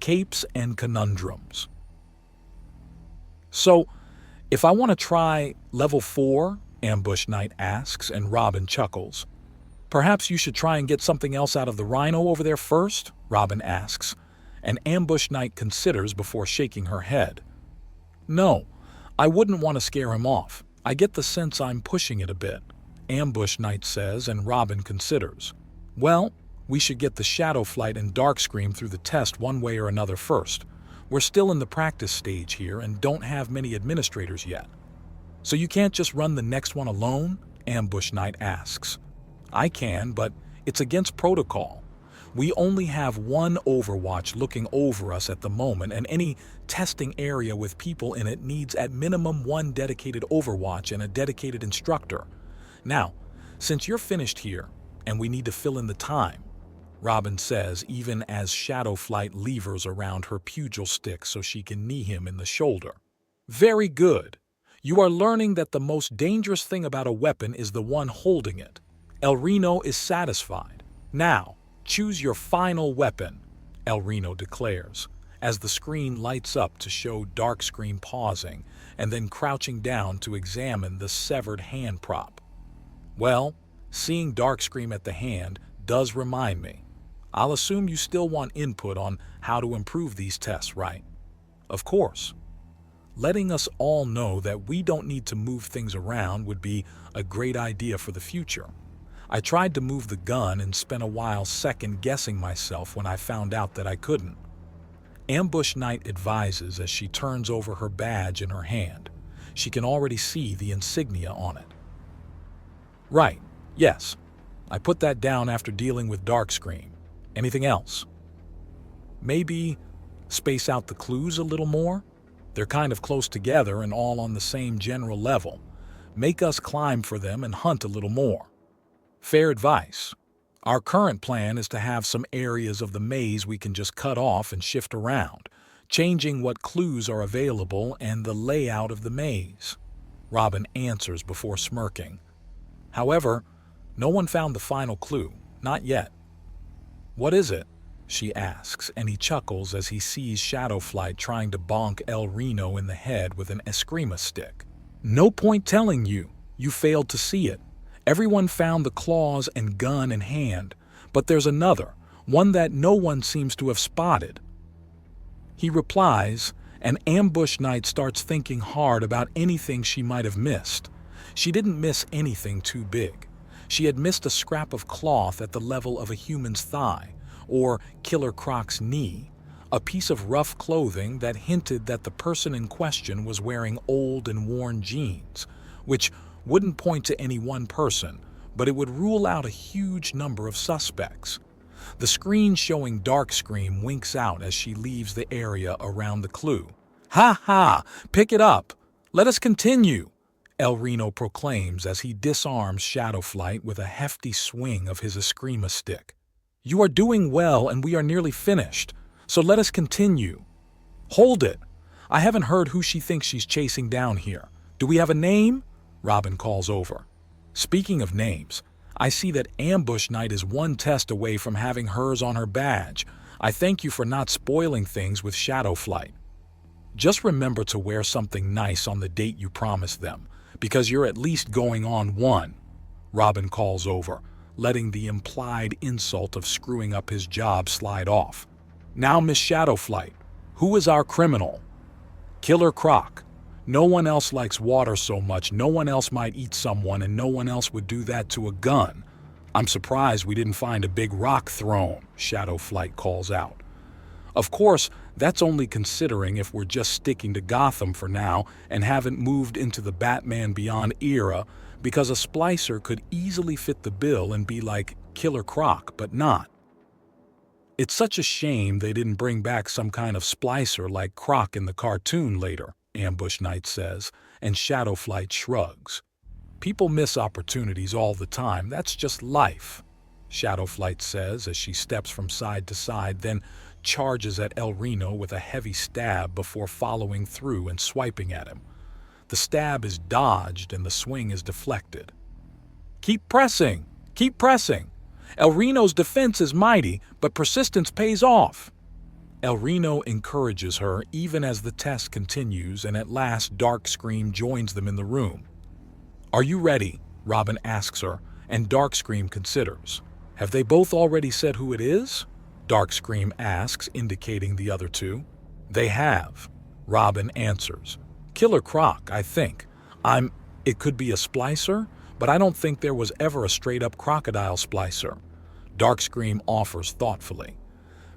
Capes and Conundrums. So, if I want to try level 4, Ambush Knight asks, and Robin chuckles. Perhaps you should try and get something else out of the rhino over there first, Robin asks, and Ambush Knight considers before shaking her head. No, I wouldn't want to scare him off. I get the sense I'm pushing it a bit, Ambush Knight says, and Robin considers. Well, we should get the Shadow Flight and Dark Scream through the test one way or another first. We're still in the practice stage here and don't have many administrators yet. So you can't just run the next one alone? Ambush Knight asks. I can, but it's against protocol. We only have one Overwatch looking over us at the moment, and any testing area with people in it needs at minimum one dedicated Overwatch and a dedicated instructor. Now, since you're finished here, and we need to fill in the time, Robin says, even as Shadow Flight levers around her pugil stick so she can knee him in the shoulder. Very good. You are learning that the most dangerous thing about a weapon is the one holding it. El Reno is satisfied. Now, choose your final weapon, El Reno declares, as the screen lights up to show Darkscream pausing and then crouching down to examine the severed hand prop. Well, seeing Darkscream at the hand does remind me. I'll assume you still want input on how to improve these tests, right? Of course. Letting us all know that we don't need to move things around would be a great idea for the future. I tried to move the gun and spent a while second-guessing myself when I found out that I couldn't. Ambush Knight advises as she turns over her badge in her hand. She can already see the insignia on it. Right, yes. I put that down after dealing with Darkscream. Anything else? Maybe space out the clues a little more? They're kind of close together and all on the same general level. Make us climb for them and hunt a little more. Fair advice. Our current plan is to have some areas of the maze we can just cut off and shift around, changing what clues are available and the layout of the maze. Robin answers before smirking. However, no one found the final clue, not yet. What is it? She asks, and he chuckles as he sees Shadowflight trying to bonk El Reno in the head with an Eskrima stick. No point telling you. You failed to see it. Everyone found the claws and gun in hand, but there's another, one that no one seems to have spotted. He replies, and Ambush Knight starts thinking hard about anything she might have missed. She didn't miss anything too big. She had missed a scrap of cloth at the level of a human's thigh, or Killer Croc's knee, a piece of rough clothing that hinted that the person in question was wearing old and worn jeans, which wouldn't point to any one person, but it would rule out a huge number of suspects. The screen showing Darkscream winks out as she leaves the area around the clue. Ha ha! Pick it up! Let us continue! El Reno proclaims as he disarms Shadowflight with a hefty swing of his Eskrima stick. You are doing well and we are nearly finished, so let us continue. Hold it! I haven't heard who she thinks she's chasing down here. Do we have a name? Robin calls over. Speaking of names, I see that Ambush Knight is one test away from having hers on her badge. I thank you for not spoiling things with Shadowflight. Just remember to wear something nice on the date you promised them, because you're at least going on one. Robin calls over, letting the implied insult of screwing up his job slide off. Now, Miss Shadowflight, who is our criminal? Killer Croc. No one else likes water so much, no one else might eat someone, and no one else would do that to a gun. I'm surprised we didn't find a big rock thrown, Shadowflight calls out. Of course, that's only considering if we're just sticking to Gotham for now and haven't moved into the Batman Beyond era, because a splicer could easily fit the bill and be like Killer Croc, but not. It's such a shame they didn't bring back some kind of splicer like Croc in the cartoon later, Ambush Knight says, and Shadowflight shrugs. People miss opportunities all the time, that's just life, Shadowflight says as she steps from side to side, then charges at El Reno with a heavy stab before following through and swiping at him. The stab is dodged and the swing is deflected. Keep pressing! Keep pressing! El Reno's defense is mighty, but persistence pays off. Elrino encourages her even as the test continues, and at last Darkscream joins them in the room. "Are you ready?" Robin asks her, and Darkscream considers. "Have they both already said who it is?" Darkscream asks, indicating the other two. "They have," Robin answers. "Killer Croc, I think. It could be a splicer, but I don't think there was ever a straight-up crocodile splicer." Darkscream offers thoughtfully.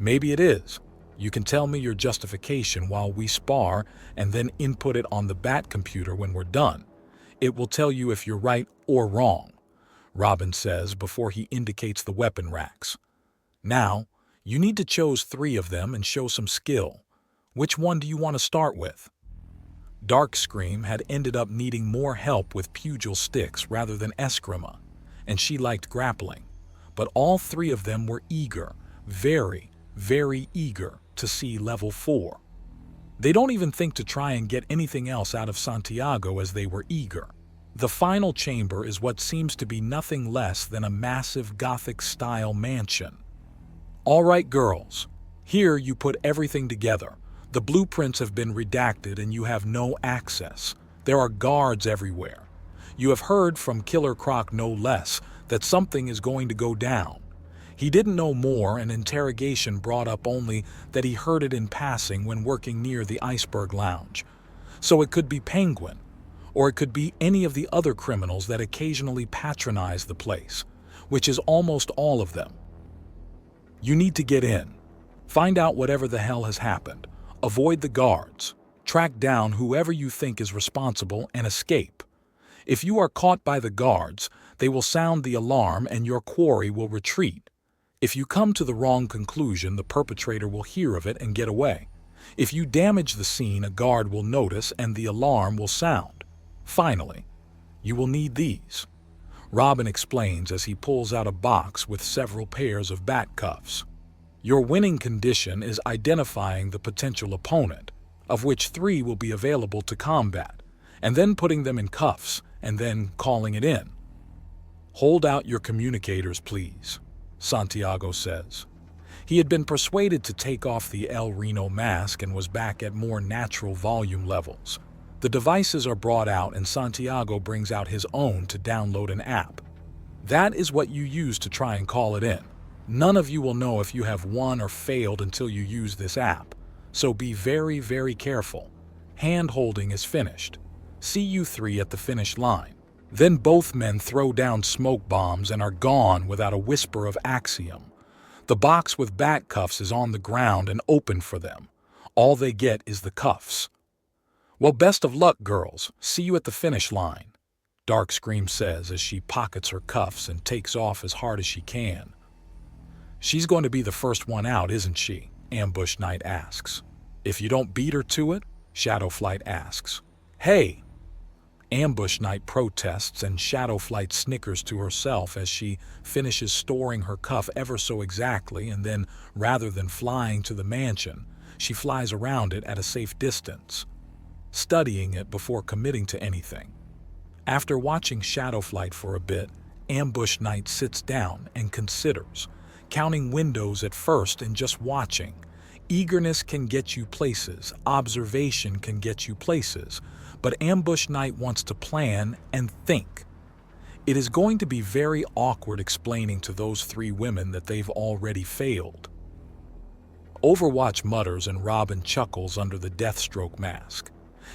"Maybe it is. You can tell me your justification while we spar and then input it on the Bat computer when we're done. It will tell you if you're right or wrong," Robin says before he indicates the weapon racks. "Now, you need to choose 3 of them and show some skill. Which one do you want to start with?" Darkscream had ended up needing more help with pugil sticks rather than eskrima, and she liked grappling. But all 3 of them were eager, very, very eager to see level 4. They don't even think to try and get anything else out of Santiago as they were eager. The final chamber is what seems to be nothing less than a massive Gothic-style mansion. "All right, girls. Here you put everything together. The blueprints have been redacted and you have no access. There are guards everywhere. You have heard from Killer Croc no less that something is going to go down. He didn't know more, and interrogation brought up only that he heard it in passing when working near the Iceberg Lounge. So it could be Penguin, or it could be any of the other criminals that occasionally patronize the place, which is almost all of them. You need to get in. Find out whatever the hell has happened. Avoid the guards. Track down whoever you think is responsible and escape. If you are caught by the guards, they will sound the alarm and your quarry will retreat. If you come to the wrong conclusion, the perpetrator will hear of it and get away. If you damage the scene, a guard will notice and the alarm will sound. Finally, you will need these." Robin explains as he pulls out a box with several pairs of bat cuffs. "Your winning condition is identifying the potential opponent, of which 3 will be available to combat, and then putting them in cuffs, and then calling it in. Hold out your communicators, please," Santiago says. He had been persuaded to take off the El Reno mask and was back at more natural volume levels. The devices are brought out and Santiago brings out his own to download an app. That is what you use to try and call it in. None of you will know if you have won or failed until you use this app, so be very, very careful. Hand-holding is finished. See you 3 at the finish line. Then both men throw down smoke bombs and are gone without a whisper of axiom. The box with bat cuffs is on the ground and open for them. All they get is the cuffs. "Well, best of luck, girls. See you at the finish line," Darkscream says as she pockets her cuffs and takes off as hard as she can. "She's going to be the first one out, isn't she?" Ambush Knight asks. "If you don't beat her to it?" Shadowflight asks. "Hey!" Ambush Knight protests and Shadowflight snickers to herself as she finishes storing her cuff ever so exactly, and then, rather than flying to the mansion, she flies around it at a safe distance, studying it before committing to anything. After watching Shadowflight for a bit, Ambush Knight sits down and considers, counting windows at first and just watching. Eagerness can get you places, observation can get you places, but Ambush Knight wants to plan and think. It is going to be very awkward explaining to those 3 women that they've already failed. Overwatch mutters and Robin chuckles under the Deathstroke mask.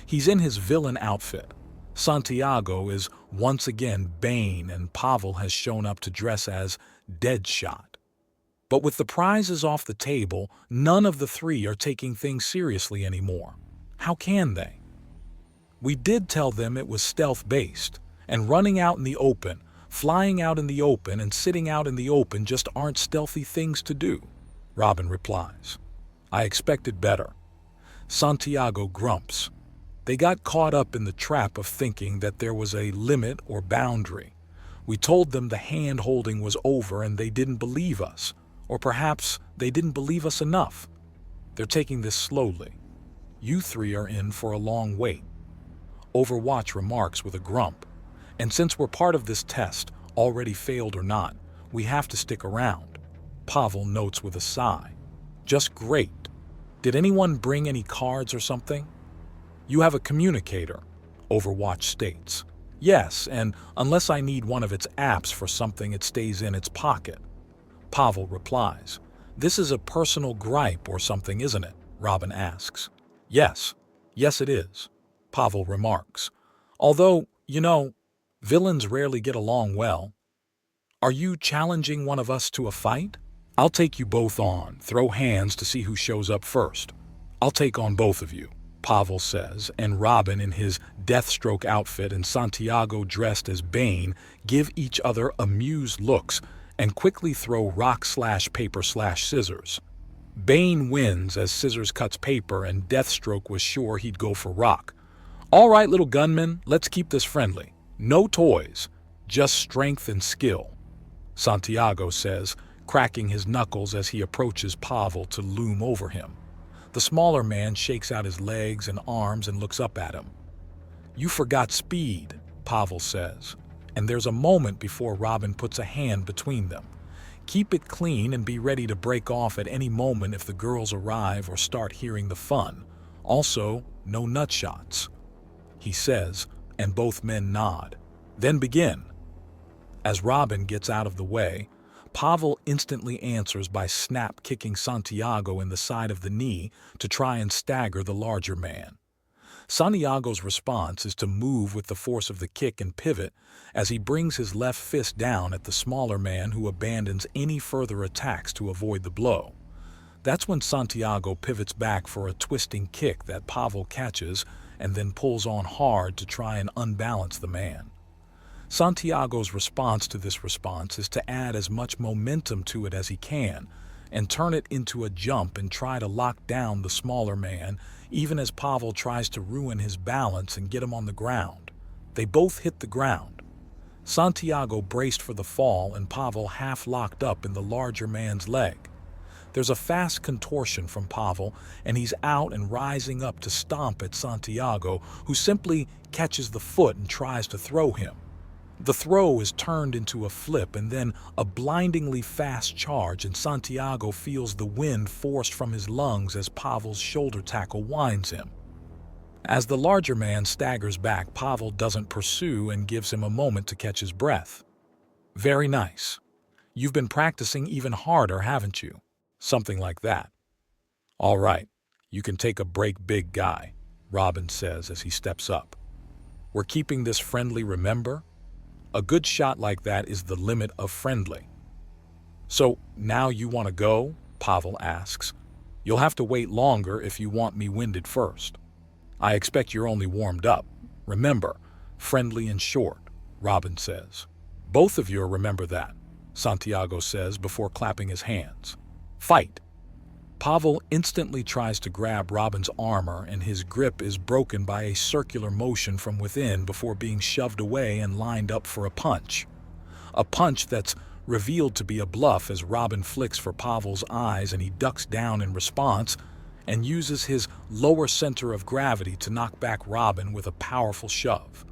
He's in his villain outfit. Santiago is once again Bane and Pavel has shown up to dress as Deadshot. But with the prizes off the table, none of the 3 are taking things seriously anymore. How can they? We did tell them it was stealth-based, and running out in the open, flying out in the open, and sitting out in the open just aren't stealthy things to do, Robin replies. I expected better. Santiago grumps. They got caught up in the trap of thinking that there was a limit or boundary. We told them the hand-holding was over and they didn't believe us. Or perhaps they didn't believe us enough. They're taking this slowly. You 3 are in for a long wait. Overwatch remarks with a grump. And since we're part of this test, already failed or not, we have to stick around. Pavel notes with a sigh. Just great. Did anyone bring any cards or something? You have a communicator, Overwatch states. Yes, and unless I need one of its apps for something, it stays in its pocket. Pavel replies. This is a personal gripe or something, isn't it? Robin asks. Yes it is, Pavel remarks. Although, villains rarely get along well. Are you challenging one of us to a fight? I'll take you both on. Throw hands to see who shows up first. I'll take on both of you, Pavel says, and Robin in his Deathstroke outfit and Santiago dressed as Bane give each other amused looks and quickly throw rock/paper/scissors. Bane wins as Scissors cuts paper and Deathstroke was sure he'd go for rock. All right, little gunman, let's keep this friendly. No toys, just strength and skill, Santiago says, cracking his knuckles as he approaches Pavel to loom over him. The smaller man shakes out his legs and arms and looks up at him. You forgot speed, Pavel says, and there's a moment before Robin puts a hand between them. Keep it clean and be ready to break off at any moment if the girls arrive or start hearing the fun. Also, no nutshots, he says, and both men nod. Then begin. As Robin gets out of the way, Pavel instantly answers by snap-kicking Santiago in the side of the knee to try and stagger the larger man. Santiago's response is to move with the force of the kick and pivot as he brings his left fist down at the smaller man, who abandons any further attacks to avoid the blow. That's when Santiago pivots back for a twisting kick that Pavel catches and then pulls on hard to try and unbalance the man. Santiago's response to this response is to add as much momentum to it as he can and turn it into a jump and try to lock down the smaller man, even as Pavel tries to ruin his balance and get him on the ground. They both hit the ground. Santiago braced for the fall and Pavel half locked up in the larger man's leg. There's a fast contortion from Pavel, and he's out and rising up to stomp at Santiago, who simply catches the foot and tries to throw him. The throw is turned into a flip and then a blindingly fast charge, and Santiago feels the wind forced from his lungs as Pavel's shoulder tackle winds him. As the larger man staggers back, Pavel doesn't pursue and gives him a moment to catch his breath. Very nice. You've been practicing even harder, haven't you? Something like that. All right, you can take a break, big guy, Robin says as he steps up. We're keeping this friendly, remember? A good shot like that is the limit of friendly. So now you want to go? Pavel asks. You'll have to wait longer if you want me winded first. I expect you're only warmed up. Remember, friendly and short, Robin says. Both of you remember that, Santiago says before clapping his hands. Fight! Pavel instantly tries to grab Robin's armor, and his grip is broken by a circular motion from within before being shoved away and lined up for a punch. A punch that's revealed to be a bluff as Robin flicks for Pavel's eyes and he ducks down in response and uses his lower center of gravity to knock back Robin with a powerful shove.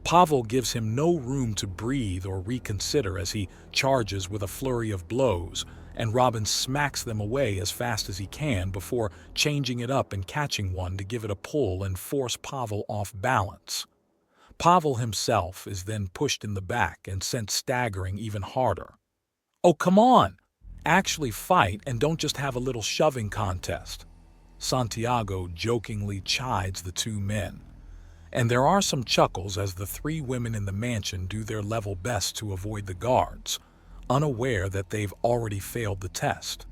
Pavel gives him no room to breathe or reconsider as he charges with a flurry of blows, and Robin smacks them away as fast as he can before changing it up and catching one to give it a pull and force Pavel off balance. Pavel himself is then pushed in the back and sent staggering even harder. Oh, come on! Actually fight and don't just have a little shoving contest, Santiago jokingly chides the two men. And there are some chuckles as the three women in the mansion do their level best to avoid the guards, unaware that they've already failed the test.